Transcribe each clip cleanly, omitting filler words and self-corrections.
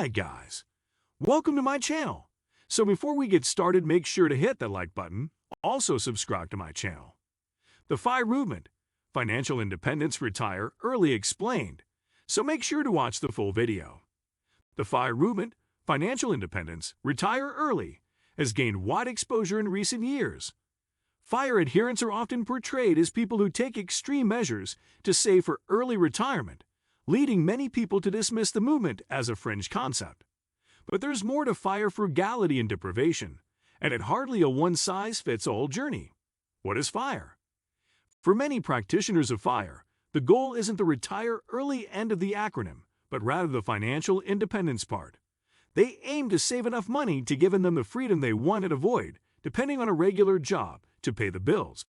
Hi guys, welcome to my channel. So before we get started, make sure to hit that like button. Also subscribe to my channel. The FIRE movement, Financial Independence Retire Early Explained. So make sure to watch the full video. The FIRE movement, Financial Independence Retire Early, has gained wide exposure in recent years. FIRE adherents are often portrayed as people who take extreme measures to save for early retirement, leading many people to dismiss the movement as a fringe concept. But there's more to FIRE frugality and deprivation, and it's hardly a one-size-fits-all journey. What is FIRE? For many practitioners of FIRE, the goal isn't the retire early end of the acronym, but rather the financial independence part. They aim to save enough money to give them the freedom they want and avoid, depending on a regular job, to pay the bills.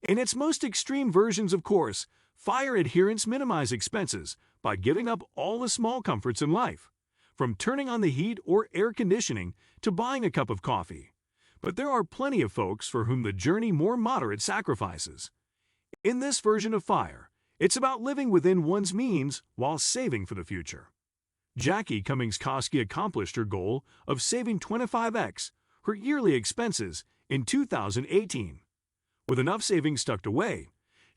In its most extreme versions, of course, FIRE adherents minimize expenses by giving up all the small comforts in life, from turning on the heat or air conditioning to buying a cup of coffee. But there are plenty of folks for whom the journey more moderate sacrifices. In this version of FIRE, it's about living within one's means while saving for the future. Jackie Cummings-Koski accomplished her goal of saving 25x her yearly expenses in 2018. With enough savings tucked away,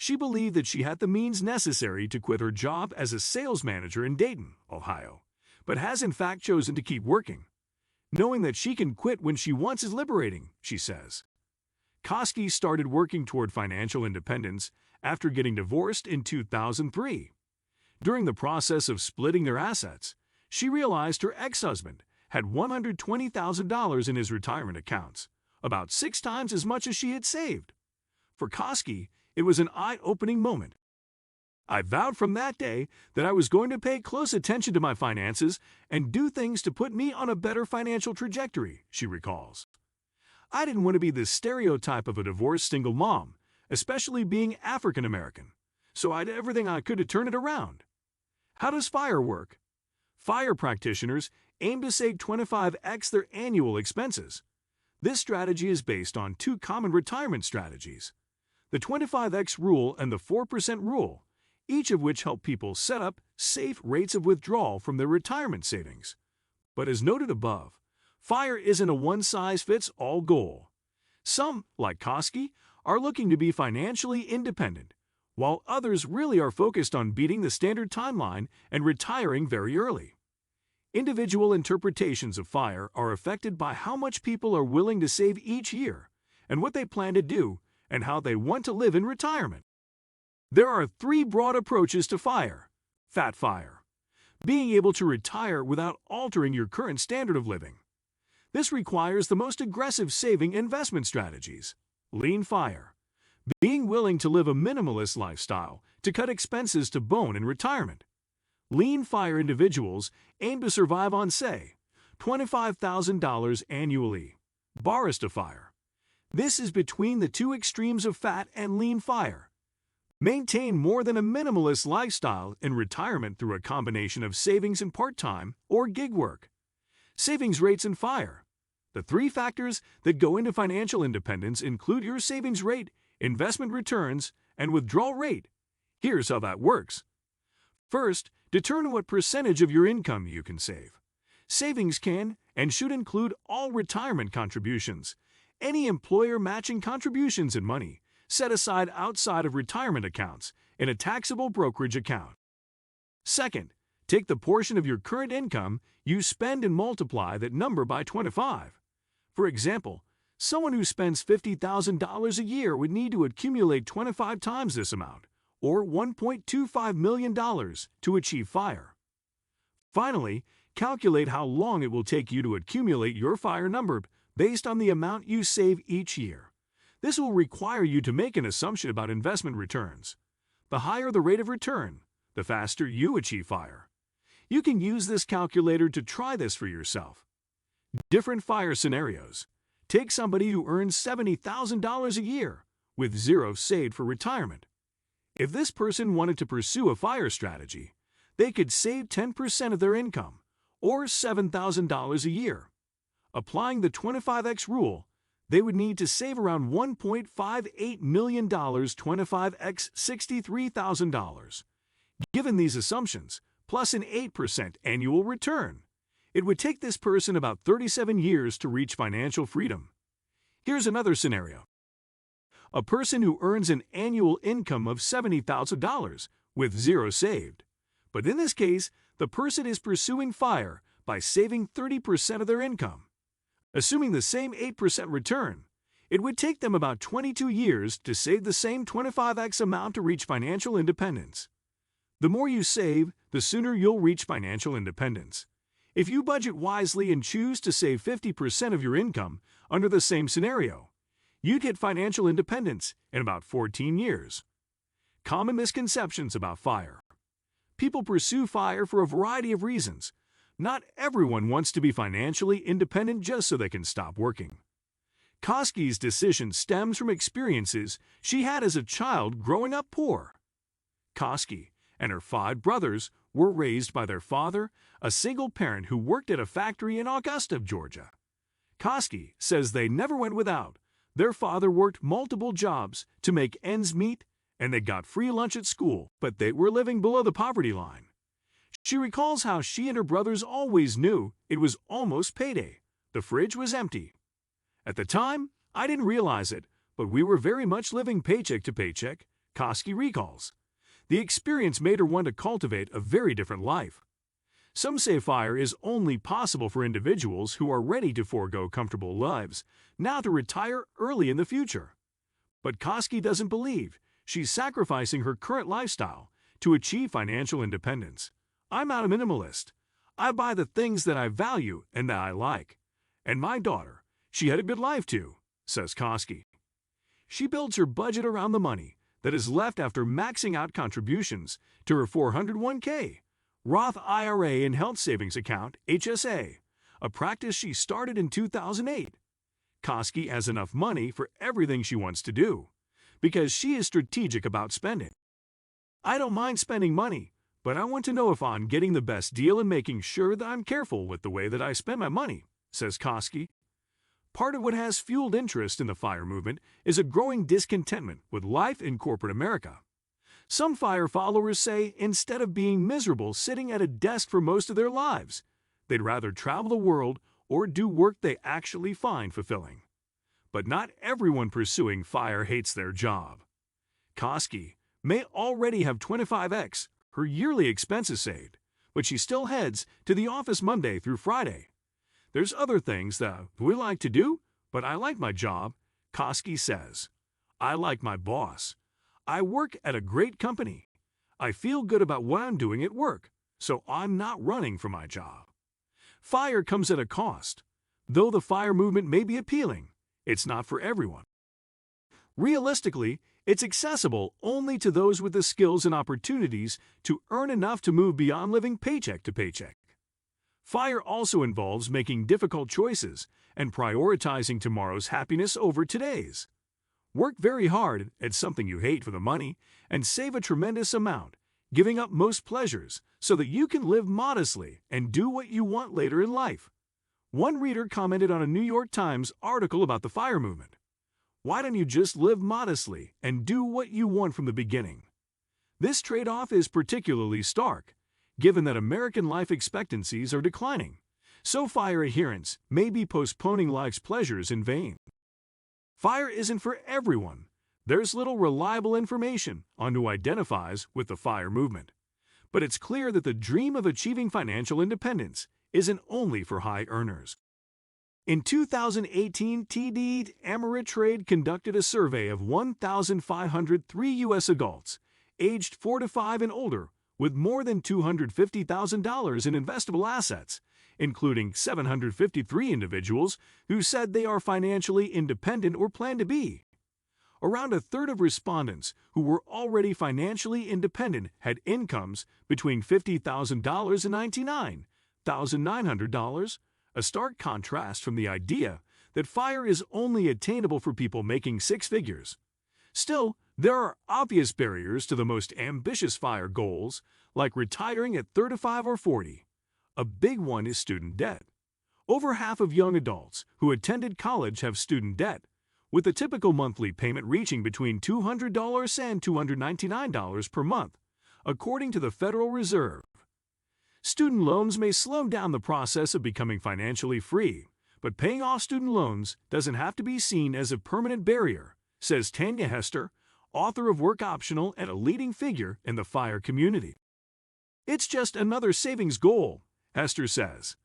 she believed that she had the means necessary to quit her job as a sales manager in Dayton, Ohio, but has in fact chosen to keep working. Knowing that she can quit when she wants is liberating, she says. Koski started working toward financial independence after getting divorced in 2003. During the process of splitting their assets, she realized her ex-husband had $120,000 in his retirement accounts, about 6 times as much as she had saved. For Koski, it was an eye-opening moment. I vowed from that day that I was going to pay close attention to my finances and do things to put me on a better financial trajectory, she recalls. I didn't want to be the stereotype of a divorced single mom, especially being African American, so I did everything I could to turn it around. How does FIRE work? FIRE practitioners aim to save 25x their annual expenses. This strategy is based on 2 common retirement strategies: the 25x rule and the 4% rule, each of which help people set up safe rates of withdrawal from their retirement savings. But as noted above, FIRE isn't a one-size-fits-all goal. Some, like Koski, are looking to be financially independent, while others really are focused on beating the standard timeline and retiring very early. Individual interpretations of FIRE are affected by how much people are willing to save each year and what they plan to do and how they want to live in retirement. There are 3 broad approaches to FIRE. Fat FIRE, being able to retire without altering your current standard of living. This requires the most aggressive saving investment strategies. Lean FIRE, being willing to live a minimalist lifestyle to cut expenses to bone in retirement. Lean FIRE individuals aim to survive on, say, $25,000 annually. Barista FIRE. This is between the 2 extremes of fat and lean FIRE. Maintain more than a minimalist lifestyle in retirement through a combination of savings and part-time or gig work. Savings rates in FIRE. The 3 factors that go into financial independence include your savings rate, investment returns, and withdrawal rate. Here's how that works. First, determine what percentage of your income you can save. Savings can and should include all retirement contributions, any employer matching contributions and money set aside outside of retirement accounts in a taxable brokerage account. Second, take the portion of your current income you spend and multiply that number by 25. For example, someone who spends $50,000 a year would need to accumulate 25 times this amount, or $1.25 million, to achieve FIRE. Finally, calculate how long it will take you to accumulate your FIRE number based on the amount you save each year. This will require you to make an assumption about investment returns. The higher the rate of return, the faster you achieve FIRE. You can use this calculator to try this for yourself. Different FIRE scenarios. Take somebody who earns $70,000 a year with 0 saved for retirement. If this person wanted to pursue a FIRE strategy, they could save 10% of their income, or $7,000 a year. Applying the 25x rule, they would need to save around $1.58 million, 25x $63,000. Given these assumptions, plus an 8% annual return, It would take this person about 37 years to reach financial freedom. Here's another scenario. A person who earns an annual income of $70,000 with zero saved. But in this case, the person is pursuing FIRE by saving 30% of their income. Assuming the same 8% return, it would take them about 22 years to save the same 25x amount to reach financial independence. The more you save, the sooner you'll reach financial independence. If you budget wisely and choose to save 50% of your income under the same scenario, you'd hit financial independence in about 14 years. Common misconceptions about FIRE. People pursue FIRE for a variety of reasons. Not everyone wants to be financially independent just so they can stop working. Koski's decision stems from experiences she had as a child growing up poor. Koski and her 5 brothers were raised by their father, a single parent who worked at a factory in Augusta, Georgia. Koski says they never went without. Their father worked multiple jobs to make ends meet, and they got free lunch at school, but they were living below the poverty line. She recalls how she and her brothers always knew it was almost payday. The fridge was empty. At the time, I didn't realize it, but we were very much living paycheck to paycheck, Koski recalls. The experience made her want to cultivate a very different life. Some say FIRE is only possible for individuals who are ready to forego comfortable lives, now to retire early in the future. But Koski doesn't believe she's sacrificing her current lifestyle to achieve financial independence. I'm not a minimalist. I buy the things that I value and that I like. And my daughter, she had a good life too, says Koski. She builds her budget around the money that is left after maxing out contributions to her 401k, Roth IRA and Health Savings Account, HSA, a practice she started in 2008. Koski has enough money for everything she wants to do, because she is strategic about spending. I don't mind spending money, but I want to know if I'm getting the best deal and making sure that I'm careful with the way that I spend my money, says Koski. Part of what has fueled interest in the FIRE movement is a growing discontentment with life in corporate America. Some FIRE followers say instead of being miserable sitting at a desk for most of their lives, they'd rather travel the world or do work they actually find fulfilling. But not everyone pursuing FIRE hates their job. Koski may already have 25x her yearly expenses saved, but she still heads to the office Monday through Friday. There's other things that we like to do, but I like my job, Koski says. I like my boss. I work at a great company. I feel good about what I'm doing at work, so I'm not running for my job. FIRE comes at a cost. Though the FIRE movement may be appealing, it's not for everyone. Realistically, it's accessible only to those with the skills and opportunities to earn enough to move beyond living paycheck to paycheck. FIRE also involves making difficult choices and prioritizing tomorrow's happiness over today's. Work very hard at something you hate for the money and save a tremendous amount, giving up most pleasures so that you can live modestly and do what you want later in life. One reader commented on a New York Times article about the FIRE movement. Why don't you just live modestly and do what you want from the beginning? This trade-off is particularly stark, given that American life expectancies are declining, so FIRE adherents may be postponing life's pleasures in vain. FIRE isn't for everyone. There's little reliable information on who identifies with the FIRE movement. But it's clear that the dream of achieving financial independence isn't only for high earners. In 2018, TD Ameritrade conducted a survey of 1,503 U.S. adults, aged 4 to 5 and older, with more than $250,000 in investable assets, including 753 individuals who said they are financially independent or plan to be. Around a third of respondents who were already financially independent had incomes between $50,000 and $99,900, a stark contrast from the idea that FIRE is only attainable for people making 6 figures. Still, there are obvious barriers to the most ambitious FIRE goals, like retiring at 35 or 40. A big one is student debt. Over half of young adults who attended college have student debt, with the typical monthly payment reaching between $200 and $299 per month, according to the Federal Reserve. Student loans may slow down the process of becoming financially free, but paying off student loans doesn't have to be seen as a permanent barrier, says Tanya Hester, author of Work Optional and a leading figure in the FIRE community. It's just another savings goal, Hester says.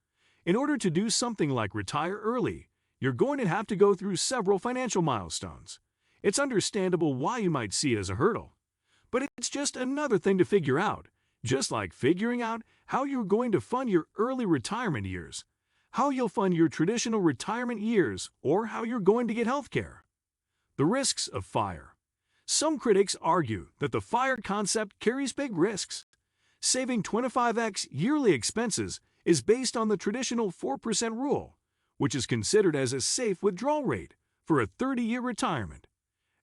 In order to do something like retire early, you're going to have to go through several financial milestones. It's understandable why you might see it as a hurdle. But it's just another thing to figure out, just like figuring out how you're going to fund your early retirement years, how you'll fund your traditional retirement years, or how you're going to get health care. The risks of FIRE. Some critics argue that the FIRE concept carries big risks. Saving 25x yearly expenses is based on the traditional 4% rule, which is considered as a safe withdrawal rate for a 30-year retirement.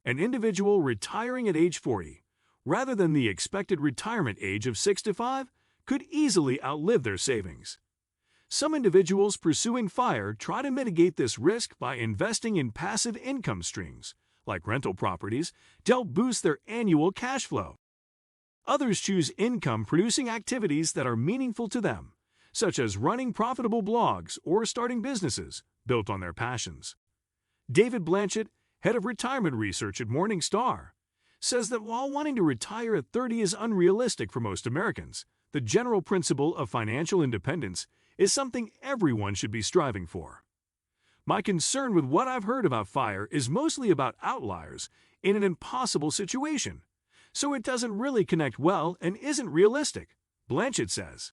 An individual retiring at age 40, rather than the expected retirement age of 65, could easily outlive their savings. Some individuals pursuing FIRE try to mitigate this risk by investing in passive income streams, like rental properties, to help boost their annual cash flow. Others choose income-producing activities that are meaningful to them, such as running profitable blogs or starting businesses built on their passions. David Blanchett, head of retirement research at Morningstar, says that while wanting to retire at 30 is unrealistic for most Americans, the general principle of financial independence is something everyone should be striving for. My concern with what I've heard about FIRE is mostly about outliers in an impossible situation, so it doesn't really connect well and isn't realistic, Blanchett says.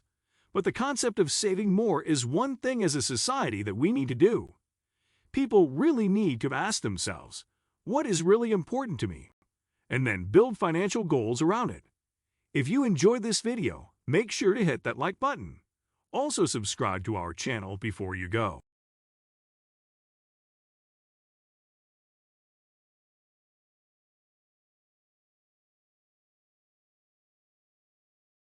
But the concept of saving more is one thing as a society that we need to do. People really need to ask themselves, what is really important to me? And then build financial goals around it. If you enjoyed this video, make sure to hit that like button. Also subscribe to our channel before you go.